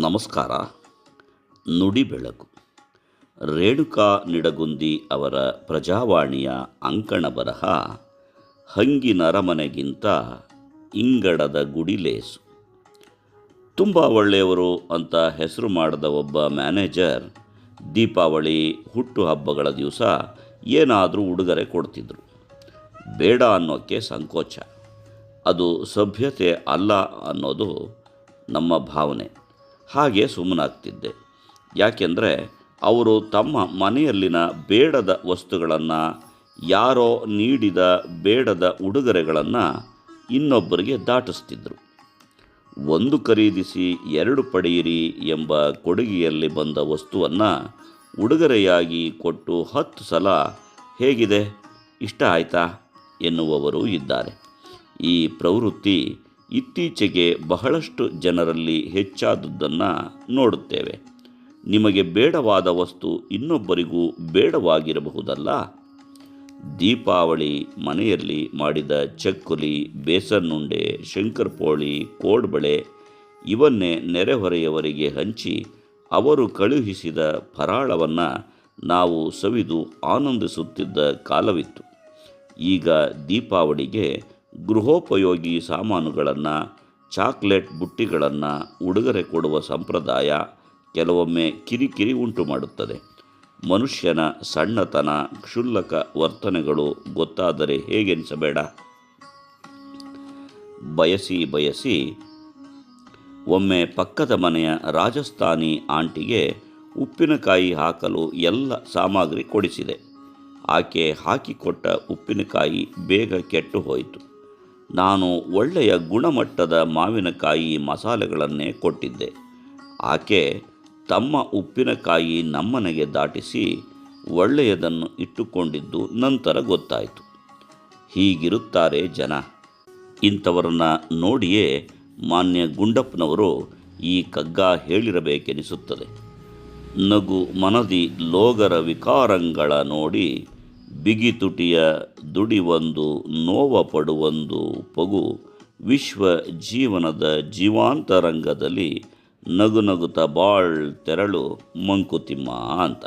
ನಮಸ್ಕಾರ. ನುಡಿ ಬೆಳಕು ರೇಣುಕಾ ನಿಡಗುಂದಿ ಅವರ ಪ್ರಜಾವಾಣಿಯ ಅಂಕಣ ಬರಹ ಹಂಗಿನರಮನೆಗಿಂತ ಇಂಗಡದ ಗುಡಿಲೇಸು. ತುಂಬ ಒಳ್ಳೆಯವರು ಅಂತ ಹೆಸರು ಮಾಡಿದ ಒಬ್ಬ ಮ್ಯಾನೇಜರ್ ದೀಪಾವಳಿ ಹುಟ್ಟುಹಬ್ಬಗಳ ದಿವಸ ಏನಾದರೂ ಉಡುಗೊರೆ ಕೊಡ್ತಿದ್ರು. ಬೇಡ ಅನ್ನೋಕ್ಕೆ ಸಂಕೋಚ. ಅದು ಸಭ್ಯತೆ ಅಲ್ಲ ಅನ್ನೋದು ನಮ್ಮ ಭಾವನೆ. ಹಾಗೆ ಸುಮ್ಮನಾಗ್ತಿದ್ದೆ. ಯಾಕೆಂದರೆ ಅವರು ತಮ್ಮ ಮನೆಯಲ್ಲಿನ ಬೇಡದ ವಸ್ತುಗಳನ್ನು, ಯಾರೋ ನೀಡಿದ ಬೇಡದ ಉಡುಗೊರೆಗಳನ್ನು ಇನ್ನೊಬ್ಬರಿಗೆ ದಾಟಿಸ್ತಿದ್ರು. ಒಂದು ಖರೀದಿಸಿ ಎರಡು ಪಡೆಯಿರಿ ಎಂಬ ಕೊಡುಗೆಯಲ್ಲಿ ಬಂದ ವಸ್ತುವನ್ನು ಉಡುಗೊರೆಯಾಗಿ ಕೊಟ್ಟು 10 ಸಲ ಹೇಗಿದೆ, ಇಷ್ಟ ಆಯಿತಾ ಎನ್ನುವವರು ಇದ್ದಾರೆ. ಈ ಪ್ರವೃತ್ತಿ ಇತ್ತೀಚೆಗೆ ಬಹಳಷ್ಟು ಜನರಲ್ಲಿ ಹೆಚ್ಚಾದದ್ದನ್ನು ನೋಡುತ್ತೇವೆ. ನಿಮಗೆ ಬೇಡವಾದ ವಸ್ತು ಇನ್ನೊಬ್ಬರಿಗೂ ಬೇಡವಾಗಿರಬಹುದಲ್ಲ. ದೀಪಾವಳಿ ಮನೆಯಲ್ಲಿ ಮಾಡಿದ ಚಕ್ಕುಲಿ, ಬೇಸನ್ನುಂಡೆ, ಶಂಕರಪೋಳಿ, ಕೋಡ್ಬಳೆ ಇವನ್ನೇ ನೆರೆಹೊರೆಯವರಿಗೆ ಹಂಚಿ ಅವರು ಕಳುಹಿಸಿದ ಫರಾಳವನ್ನು ನಾವು ಸವಿದು ಆನಂದಿಸುತ್ತಿದ್ದ ಕಾಲವಿತ್ತು. ಈಗ ದೀಪಾವಳಿಗೆ ಗೃಹೋಪಯೋಗಿ ಸಾಮಾನುಗಳನ್ನು, ಚಾಕ್ಲೇಟ್ ಬುಟ್ಟಿಗಳನ್ನು ಉಡುಗೊರೆ ಕೊಡುವ ಸಂಪ್ರದಾಯ ಕೆಲವೊಮ್ಮೆ ಕಿರಿಕಿರಿ ಉಂಟು ಮಾಡುತ್ತದೆ. ಮನುಷ್ಯನ ಸಣ್ಣತನ, ಕ್ಷುಲ್ಲಕ ವರ್ತನೆಗಳು ಗೊತ್ತಾದರೆ ಹೇಗೆನಿಸಬೇಡ. ಬಯಸಿ ಒಮ್ಮೆ ಪಕ್ಕದ ಮನೆಯ ರಾಜಸ್ಥಾನಿ ಆಂಟಿಗೆ ಉಪ್ಪಿನಕಾಯಿ ಹಾಕಲು ಎಲ್ಲ ಸಾಮಗ್ರಿ ಕೊಡಿಸಿದೆ. ಆಕೆ ಹಾಕಿಕೊಟ್ಟ ಉಪ್ಪಿನಕಾಯಿ ಬೇಗ ಕೆಟ್ಟು ಹೋಯಿತು. ನಾನು ಒಳ್ಳೆಯ ಗುಣಮಟ್ಟದ ಮಾವಿನಕಾಯಿ ಮಸಾಲೆಗಳನ್ನೇ ಕೊಟ್ಟಿದ್ದೆ. ಆಕೆ ತಮ್ಮ ಉಪ್ಪಿನಕಾಯಿ ನಮ್ಮನೆಗೆ ದಾಟಿಸಿ ಒಳ್ಳೆಯದನ್ನು ಇಟ್ಟುಕೊಂಡಿದ್ದು ನಂತರ ಗೊತ್ತಾಯಿತು. ಹೀಗಿರುತ್ತಾರೆ ಜನ. ಇಂಥವರನ್ನು ನೋಡಿಯೇ ಮಾನ್ಯ ಗುಂಡಪ್ಪನವರು ಈ ಕಗ್ಗ ಹೇಳಿರಬೇಕೆನಿಸುತ್ತದೆ. ನಗು ಮನದಿ ಲೋಗರ ವಿಕಾರಂಗಳ ನೋಡಿ, ಬಿಗಿತುಟಿಯ ದುಡಿವೊಂದು ನೋವ ಪಡುವೊಂದು ಪಗು, ವಿಶ್ವ ಜೀವನದ ಜೀವಾಂತರಂಗದಲ್ಲಿ ನಗುನಗುತ್ತ ಬಾಳ್ ತೆರಳು ಮಂಕುತಿಮ್ಮ ಅಂತ.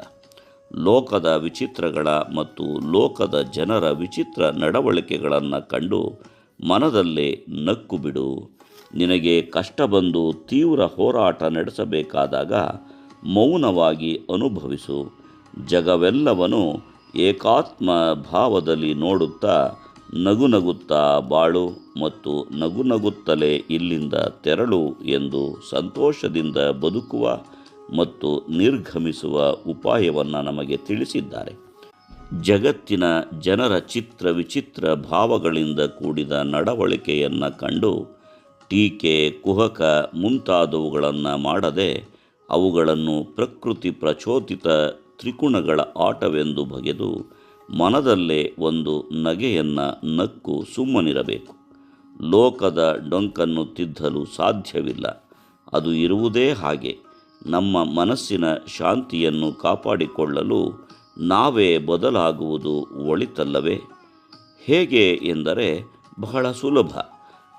ಲೋಕದ ವಿಚಿತ್ರಗಳ ಮತ್ತು ಲೋಕದ ಜನರ ವಿಚಿತ್ರ ನಡವಳಿಕೆಗಳನ್ನು ಕಂಡು ಮನದಲ್ಲೇ ನಕ್ಕು ಬಿಡು. ನಿನಗೆ ಕಷ್ಟ ಬಂದು ತೀವ್ರ ಹೋರಾಟ ನಡೆಸಬೇಕಾದಾಗ ಮೌನವಾಗಿ ಅನುಭವಿಸು. ಜಗವೆಲ್ಲವನ್ನೂ ಏಕಾತ್ಮ ಭಾವದಲ್ಲಿ ನೋಡುತ್ತಾ ನಗುನಗುತ್ತಾ ಬಾಳು ಮತ್ತು ನಗುನಗುತ್ತಲೇ ಇಲ್ಲಿಂದ ತೆರಳು ಎಂದು ಸಂತೋಷದಿಂದ ಬದುಕುವ ಮತ್ತು ನಿರ್ಗಮಿಸುವ ಉಪಾಯವನ್ನು ನಮಗೆ ತಿಳಿಸಿದ್ದಾರೆ. ಜಗತ್ತಿನ ಜನರ ಚಿತ್ರ ವಿಚಿತ್ರ ಭಾವಗಳಿಂದ ಕೂಡಿದ ನಡವಳಿಕೆಯನ್ನು ಕಂಡು ಟೀಕೆ, ಕುಹಕ ಮುಂತಾದವುಗಳನ್ನು ಮಾಡದೆ ಅವುಗಳನ್ನು ಪ್ರಕೃತಿ ಪ್ರಚೋದಿತ ತ್ರಿಗುಣಗಳ ಆಟವೆಂದು ಬಗೆದು ಮನದಲ್ಲೇ ಒಂದು ನಗೆಯನ್ನು ನಕ್ಕು ಸುಮ್ಮನಿರಬೇಕು. ಲೋಕದ ಡೊಂಕನ್ನು ತಿದ್ದಲು ಸಾಧ್ಯವಿಲ್ಲ. ಅದು ಇರುವುದೇ ಹಾಗೆ. ನಮ್ಮ ಮನಸ್ಸಿನ ಶಾಂತಿಯನ್ನು ಕಾಪಾಡಿಕೊಳ್ಳಲು ನಾವೇ ಬದಲಾಗುವುದು ಒಳಿತಲ್ಲವೇ? ಹೇಗೆ ಎಂದರೆ ಬಹಳ ಸುಲಭ.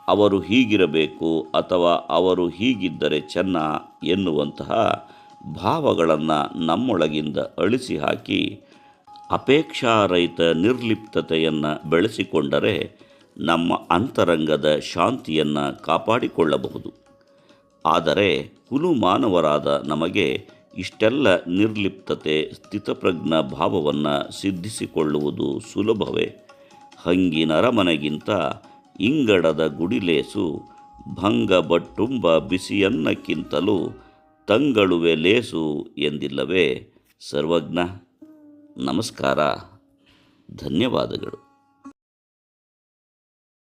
ಅವರು ಹೀಗಿರಬೇಕು ಅಥವಾ ಅವರು ಹೀಗಿದ್ದರೆ ಚೆನ್ನ ಎನ್ನುವಂತಹ ಭಾವಗಳನ್ನು ನಮ್ಮೊಳಗಿಂದ ಅಳಿಸಿ ಹಾಕಿ ಅಪೇಕ್ಷಾರಹಿತ ನಿರ್ಲಿಪ್ತತೆಯನ್ನು ಬೆಳೆಸಿಕೊಂಡರೆ ನಮ್ಮ ಅಂತರಂಗದ ಶಾಂತಿಯನ್ನು ಕಾಪಾಡಿಕೊಳ್ಳಬಹುದು. ಆದರೆ ಹುಲು ಮಾನವರಾದ ನಮಗೆ ಇಷ್ಟೆಲ್ಲ ನಿರ್ಲಿಪ್ತತೆ, ಸ್ಥಿತಪ್ರಜ್ಞ ಭಾವವನ್ನು ಸಿದ್ಧಿಸಿಕೊಳ್ಳುವುದು ಸುಲಭವೇ? ಹಂಗಿನರಮನೆಗಿಂತ ಇಂಗಡದ ಗುಡಿಲೇಸು, ಭಂಗ ಬಟ್ಟುಂಬ ಬಿಸಿಯನ್ನಕ್ಕಿಂತಲೂ ತಂಗಳುವೆ ಲೇಸು ಎಂದಿಲ್ಲವೇ ಸರ್ವಜ್ಞ? ನಮಸ್ಕಾರ. ಧನ್ಯವಾದಗಳು.